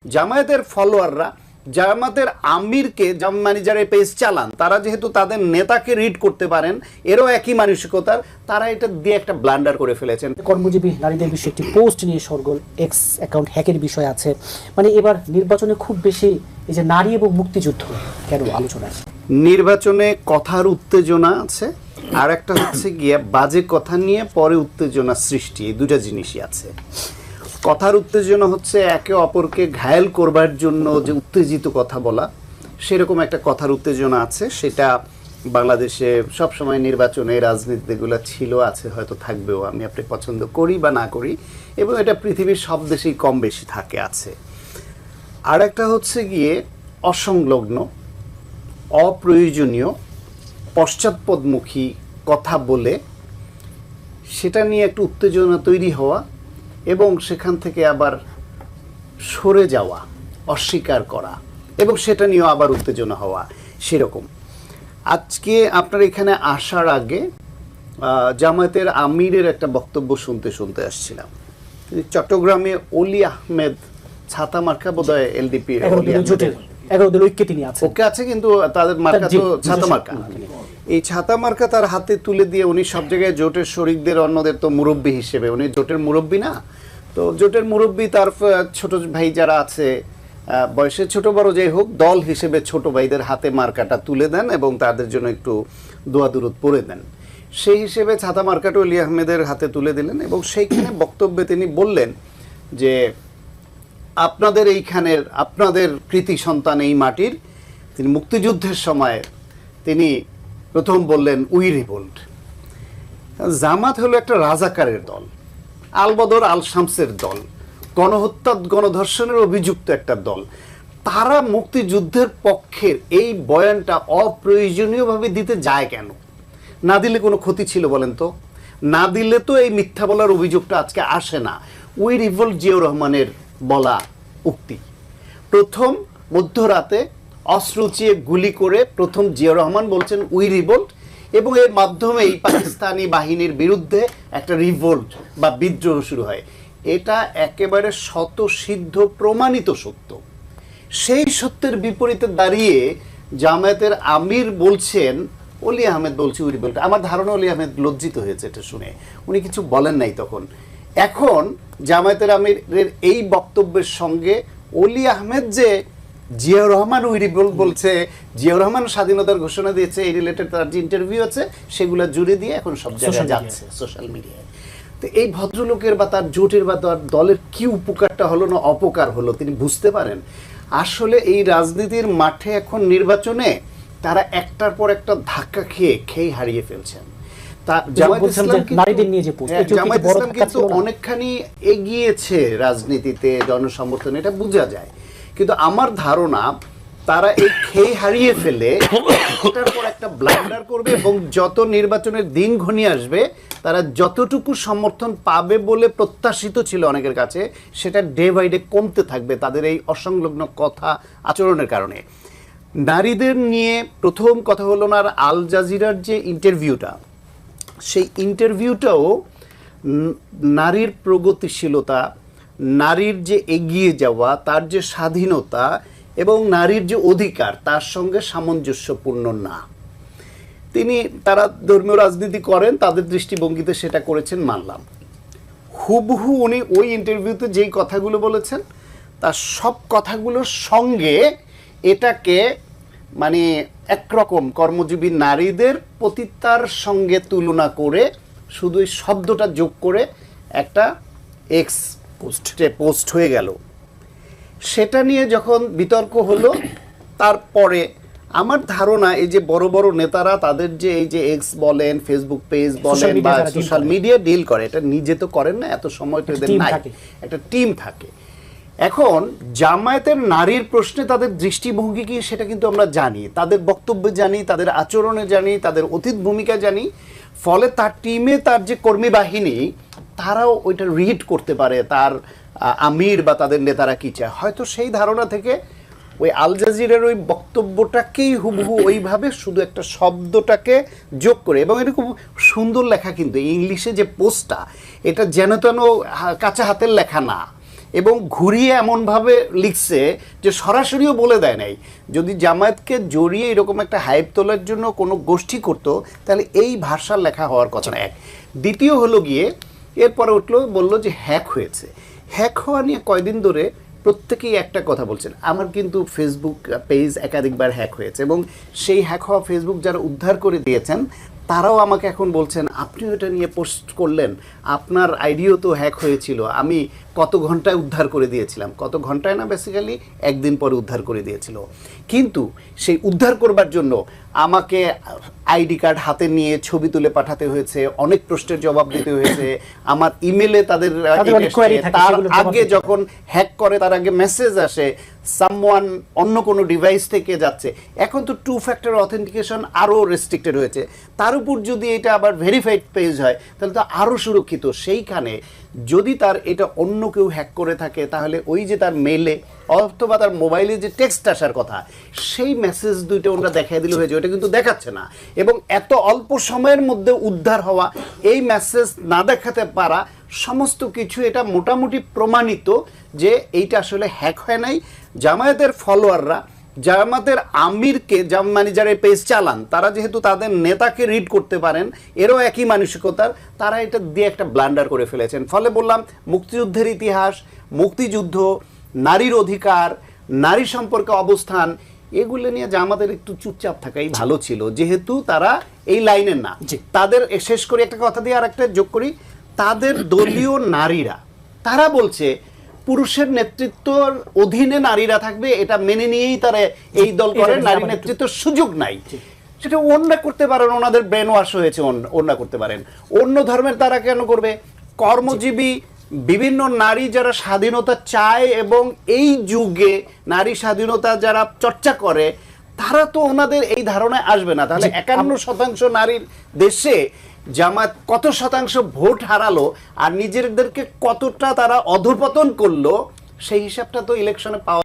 জামায়াতের ফলোয়াররা জামায়াতের আমিরকে মানে যারা পেজ চালান তারা যেহেতু তাদের নেতাকে রিড করতে পারেন, এরও একই মানসিকতার, তারা এটা দিয়ে একটা ব্লান্ডার করে ফেলেছেন। কর্মজীবী নারীদের বিষয়ে একটি পোস্ট নিয়ে সরগোল, এক্স অ্যাকাউন্ট হ্যাকের বিষয় আছে। মানে এবার নির্বাচনে খুব বেশি এই যে নারী এবং মুক্তিযুদ্ধ কেন আলোচনা আছে? নির্বাচনে কথার উত্তেজনা আছে, আর একটা হচ্ছে গিয়ে বাজে কথা নিয়ে পরে উত্তেজনা সৃষ্টি, এই দুটা জিনিসই আছে। কথার উত্তেজনা হচ্ছে একে অপরকে ঘায়েল করবার জন্য যে উত্তেজিত কথা বলা, সেরকম একটা কথার উত্তেজনা আছে। সেটা বাংলাদেশে সবসময় নির্বাচনে রাজনীতিগুলো ছিল, আছে, হয়তো থাকবেও, আমি আপনি পছন্দ করি বা না করি, এবং এটা পৃথিবীর সব দেশেই কম বেশি থাকে, আছে। আর একটা হচ্ছে গিয়ে অসংলগ্ন, অপ্রয়োজনীয়, পশ্চাৎপদমুখী কথা বলে সেটা নিয়ে একটু উত্তেজনা তৈরি হওয়া এবং সেখান থেকে আবার সরে যাওয়া, অস্বীকার করা এবং সেটা নিয়েও আবার উত্তেজনা হওয়া, সেরকম। আজকে আপনার এখানে আসার আগে জামায়াতের আমিরের একটা বক্তব্য শুনতে আসছিলাম। চট্টগ্রামে অলি আহমেদ ছাতা মার্কা বোধহয় এলডিপি ওকে আছে, কিন্তু তাদের মার্কা তো ছাতা মার্কা। এই ছাতা মার্কা তার হাতে তুলে দিয়ে উনি সব জায়গায় জোটের শরিকদের অন্যদের তো মুরব্বী হিসেবে, উনি জোটের মুরব্বী না, তো জোটের মুরব্বী তার ছোট ভাই যারা আছে বয়সে ছোট বড় যাই হোক, দল হিসেবে ছোট ভাইদের হাতে মার্কাটা তুলে দেন এবং তাদের জন্য একটু দোয়া দুরুদ পড়ে দেন। সেই হিসেবে ছাতা মার্কাটা অলি আহমেদের হাতে তুলে দিলেন এবং সেইখানে বক্তব্যে তিনি বললেন যে আপনাদের এইখানের, আপনাদের কৃতি সন্তান এই মাটির, তিনি মুক্তিযুদ্ধের সময় তিনি প্রথম বললেন উই রিভোল্ট। জামাত হলো একটা রাজাকারের দল, আলবদর আল শামসের দল, গণহত্যা গণধর্ষণের অভিযুক্ত একটা দল। তারা মুক্তিযুদ্ধের পক্ষের এই বয়ানটা অপ্রয়োজনীয়ভাবে দিতে যায় কেন? না দিলে কোনো ক্ষতি ছিল বলেন তো? না দিলে তো এই মিথ্যা বলার অভিযোগটা আজকে আসে না। উই রিভোল্ট জিয়াউর রহমানের বলা উক্তি। প্রথম মধ্যরাতে অস্ত্র উঁচিয়ে গুলি করে প্রথম জিয়াউর রহমান বলছেন উই রিভোল্ট, এবং এর মাধ্যমেই পাকিস্তানি বাহিনীর বিরুদ্ধে একটা রিভোল্ট বা বিদ্রোহ শুরু হয়। এটা একেবারে শতসিদ্ধ প্রমাণিত সত্য। সেই সত্যের বিপরীতে দাঁড়িয়ে জামায়াতের আমির বলছেন, অলি আহমেদ বলছে উই রিভোল্ট। আমার ধারণা অলি আহমেদ লজ্জিত হয়েছে এটা শুনে, উনি কিছু বলেন নাই তখন। এখন জামায়াতের আমিরের এই বক্তব্যের সঙ্গে অলি আহমেদ যে জিয়াউর রহমান উই রিভোল্ট বলছে, জিয়াউর রহমান স্বাধীনতার ঘোষণা দিয়েছে, এই রিলেটেড তার যে ইন্টারভিউ আছে সেগুলো জুড়ে দিয়ে এখন সব জায়গায় যাচ্ছে সোশ্যাল মিডিয়ায়। তো এই ভদ্রলোকের বা তার জোটের বা তার দলের কি উপকারটা হলো না অপকার হলো তিনি বুঝতে পারেন? আসলে এই রাজনীতির মাঠে এখন নির্বাচনে তারা একটার পর একটা ধাক্কা খেয়ে হারিয়ে ফেলছেন। জামায়াত ইসলাম কিন্তু অনেকখানি এগিয়েছে রাজনীতিতে, জনসমর্থন, এটা বোঝা যায়। কিন্তু আমার ধারণা তারা এই খেয়ে হারিয়ে ফেলে একটার পর একটা ব্লান্ডার করবে এবং যত নির্বাচনের দিন ঘনিয়ে আসবে তারা যতটুকু সমর্থন পাবে বলে প্রত্যাশিত ছিল অনেকের কাছে, সেটা ডে বাই ডে কমতে থাকবে তাদের এই অসংলগ্ন কথা আচরণের কারণে। নারীদের নিয়ে প্রথম কথা হলো না, আর আল জাজিরার যে ইন্টারভিউটা, সেই ইন্টারভিউটাও নারীর প্রগতিশীলতা, নারীর যে এগিয়ে যাওয়া, তার যে স্বাধীনতা এবং নারীর যে অধিকার, তার সঙ্গে সামঞ্জস্যপূর্ণ না। তারা ধর্মীয় রাজনীতি করেন, তাদের দৃষ্টিভঙ্গিতে সেটা করেছেন, মানলাম। হুবহু উনি ওই ইন্টারভিউতে যেই কথাগুলো বলেছেন তার সব কথাগুলোর সঙ্গে এটাকে মানে একরকম কর্মজীবী নারীদের পতিতার সঙ্গে তুলনা করে শুধু এই শব্দটা যোগ করে একটা এক্স পোস্ট হয়ে গেল। সেটা নিয়ে যখন বিতর্ক হলো, তারপরে আমার ধারণা এই যে বড় বড় নেতারা তাদের যে এই যে এক্স বলেন, ফেসবুক পেজ বলেন বা সোশ্যাল মিডিয়া ডিল করে, এটা নিজে তো করেন না, এত সময় তো এদের নাই, একটা টিম থাকে। এখন জামায়াতের নারীর প্রশ্নে তাদের দৃষ্টিভঙ্গি কি সেটা কিন্তু আমরা জানি, তাদের বক্তব্য জানি, তাদের আচরণে জানি, তাদের অতীত ভূমিকা জানি। ফলে তার টিমে তার যে কর্মী বাহিনী তারাও ওইটা রিড করতে পারে তার আমির বা তাদের নেতারা কি চায়। হয়তো সেই ধারণা থেকে ওই আল জাজিরার ওই বক্তব্যটাকেই হুবহু ওইভাবে শুধু একটা শব্দটাকে যোগ করে, এবং এটা খুব সুন্দর লেখা, কিন্তু ইংলিশে যে পোস্টটা এটা যেন তেন কাঁচা হাতের লেখা না, এবং ঘুরিয়ে এমনভাবে লিখছে যে সরাসরিও বলে দেয় নাই। যদি জামায়াতকে জড়িয়ে এরকম একটা হাইপ তোলার জন্য কোনো গোষ্ঠী করতো তাহলে এই ভাষার লেখা হওয়ার কথা না। এক, দ্বিতীয় হলো গিয়ে এরপরে উঠলো বললো যে হ্যাক হয়েছে। হ্যাক হওয়া নিয়ে কয়দিন ধরে প্রত্যেকেই একটা কথা বলছেন, আমার কিন্তু ফেসবুক পেজ একাধিকবার হ্যাক হয়েছে এবং সেই হ্যাক হওয়া ফেসবুক যারা উদ্ধার করে দিয়েছেন তারাও আমাকে এখন বলছেন আপনি ওটা নিয়ে পোস্ট করলেন, আপনার আইডিও তো হ্যাক হয়েছিল, আমি কত ঘন্টায় উদ্ধার করে দিয়েছিলাম। কত ঘন্টায় না, বেসিক্যালি একদিন পরে উদ্ধার করে দিয়েছিল। কিন্তু সেই উদ্ধার করবার জন্য আমাকে আইডি কার্ড হাতে নিয়ে ছবি তুলে পাঠাতে হয়েছে, অনেক প্রশ্নের জবাব দিতে হয়েছে, আমার ইমেলে তাদের তার আগে যখন হ্যাক করে তার আগে মেসেজ আসে সামওয়ান অন্য কোনো ডিভাইস থেকে যাচ্ছে। এখন তো 2 ফ্যাক্টর অথেন্টিকেশন আরও রেস্ট্রিক্টেড হয়েছে, তার উপর যদি এটা আবার ভেরিফাইড পেজ হয় তাহলে তো আরও সুরক্ষিত। সেইখানে যদি তার এটা অন্য কেউ হ্যাক করে থাকে তাহলে ওই যে তার মেলে অথবা তার মোবাইলে যে টেক্সট আসার কথা সেই মেসেজ দুইটা ওরা দেখাই দিলে হয়েছে, ওটা কিন্তু দেখাচ্ছে না। এবং এত অল্প সময়ের মধ্যে উদ্ধার হওয়া, এই মেসেজ না দেখাতে পারা, সমস্ত কিছু এটা মোটামুটি প্রমাণিত যে এইটা আসলে হ্যাক হয় নাই। জামায়াতের ফলোয়াররা জামায়াতের আমিরকে মানে যারা পেজ চালান তারা যেহেতু তাদের নেতাকে রিড করতে পারেন, এরও একই মানসিকতার, তারা এটা দিয়ে একটা ব্লান্ডার করে ফেলেছেন। ফলে বললাম মুক্তিযুদ্ধের ইতিহাস, মুক্তিযুদ্ধ, নারীর অধিকার, নারী সম্পর্কে অবস্থান, এগুলো নিয়ে জামাতের একটু চুপচাপ থাকাই ভালো ছিল, যেহেতু তারা এই লাইনের না। তাদের শেষ করে একটা কথা দিয়ে আর একটা যোগ করি, তাদের দলীয় নারীরা তারা বলছে পুরুষের নেতৃত্বর অধীনে নারীরা থাকবে, এটা মেনে নিয়েই তারা এই দল করে, নারী নেতৃত্বের সুযোগ নাই। সেটা অন্য করতে পারেন, ওনাদের ব্রেন ওয়াশ হয়েছে, অন্য করতে পারেন। অন্য ধর্মের তারা কেন করবে? কর্মজীবী বিভিন্ন নারী যারা স্বাধীনতা চায় এবং এই যুগে নারী স্বাধীনতা যারা চর্চা করে তারা তো ওনাদের এই ধারণায় আসবে না। তাহলে 51% নারীর দেশে জামাত কত শতাংশ ভোট হারালো আর নিজেদেরকে কতটা তারা অধঃপতন করলো, সেই হিসাবটা তো ইলেকশনে পাওয়া